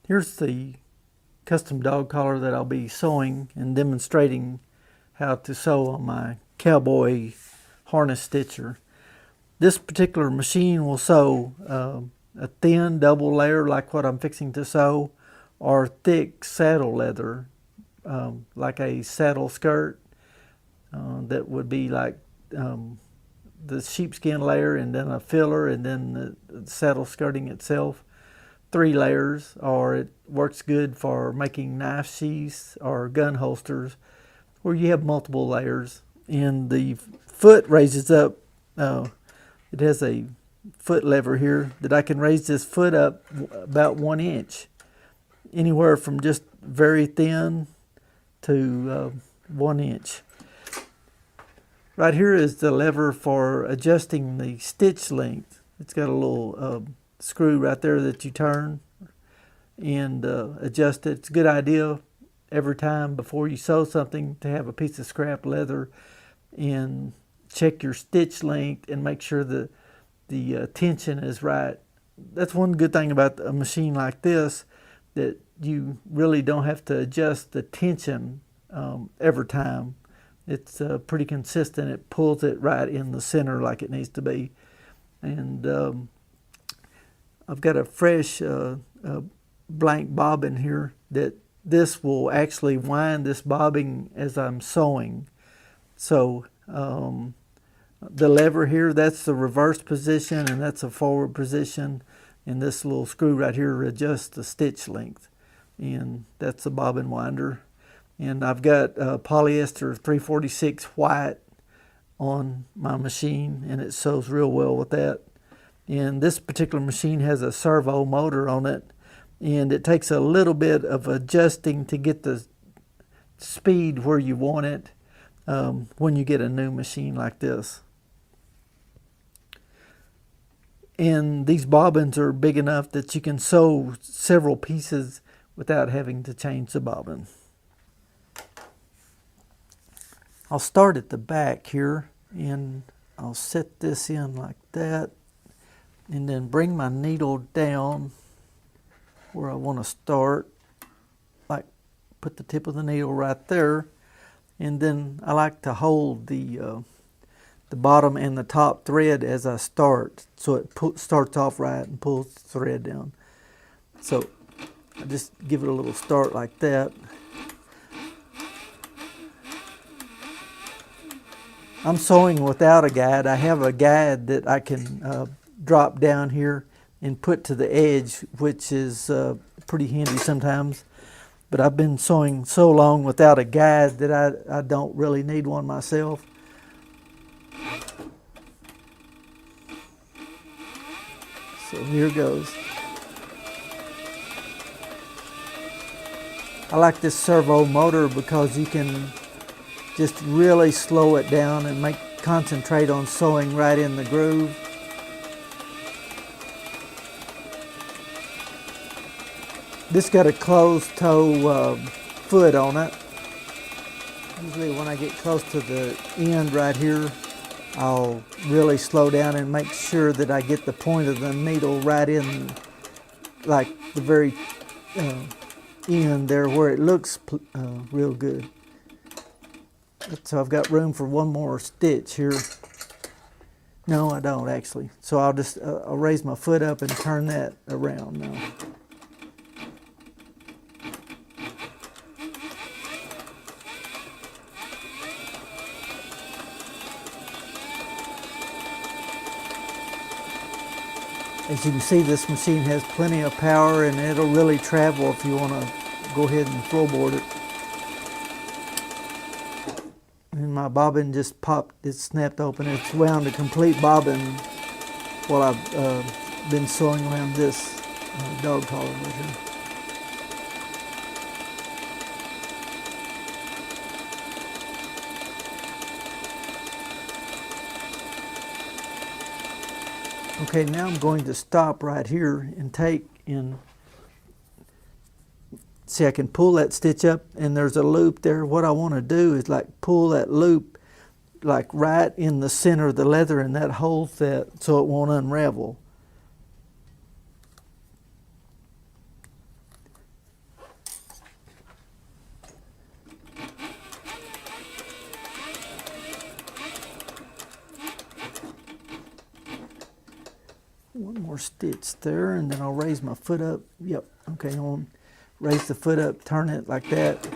Here's the custom dog collar that I'll be sewing and demonstrating how to sew on my CowBoy harness stitcher. This particular machine will sew a thin double layer like what I'm fixing to sew, or thick saddle leather like a saddle skirt that would be like the sheepskin layer and then a filler and then the saddle skirting itself. 3 layers, or it works good for making knife sheaths or gun holsters where you have multiple layers. And the foot raises up, it has a foot lever here that I can raise this foot up about 1 inch, anywhere from just very thin to 1 inch. Right here is the lever for adjusting the stitch length. It's got a little screw right there that you turn and adjust it. It's a good idea every time before you sew something to have a piece of scrap leather and check your stitch length and make sure that the tension is right. That's one good thing about a machine like this, that you really don't have to adjust the tension every time. It's pretty consistent. It pulls it right in the center like it needs to be. And I've got a fresh blank bobbin here that this will actually wind this bobbin as I'm sewing. So the lever here, that's the reverse position and that's a forward position, and this little screw right here adjusts the stitch length, and that's the bobbin winder. And I've got polyester 346 white on my machine, and it sews real well with that. And this particular machine has a servo motor on it, and it takes a little bit of adjusting to get the speed where you want it when you get a new machine like this. And these bobbins are big enough that you can sew several pieces without having to change the bobbin. I'll start at the back here, and I'll set this in like that, and then bring my needle down where I want to start, like put the tip of the needle right there, and then I like to hold the bottom and the top thread as I start, so it starts off right and pulls the thread down. So I just give it a little start like that. I'm sewing without a guide. I have a guide that I can drop down here and put to the edge, which is pretty handy sometimes. But I've been sewing so long without a guide that I don't really need one myself. So here goes. I like this servo motor because you can just really slow it down and concentrate on sewing right in the groove. This got a closed toe foot on it. Usually when I get close to the end right here, I'll really slow down and make sure that I get the point of the needle right in, like the very end there where it looks real good. So I've got room for one more stitch here. No, I don't actually. So I'll just I'll raise my foot up and turn that around now. As you can see, this machine has plenty of power, and it'll really travel if you want to go ahead and floorboard it. And my bobbin just popped, it snapped open. It's wound a complete bobbin while I've been sewing around this dog collar right here. Okay, now I'm going to stop right here and see, I can pull that stitch up and there's a loop there. What I want to do is like pull that loop like right in the center of the leather, and that holds that so it won't unravel. more stitch there, and then I'll raise my foot up. Yep, okay, on. Raise the foot up, turn it like that,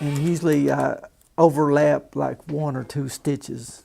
and usually I overlap like 1 or 2 stitches.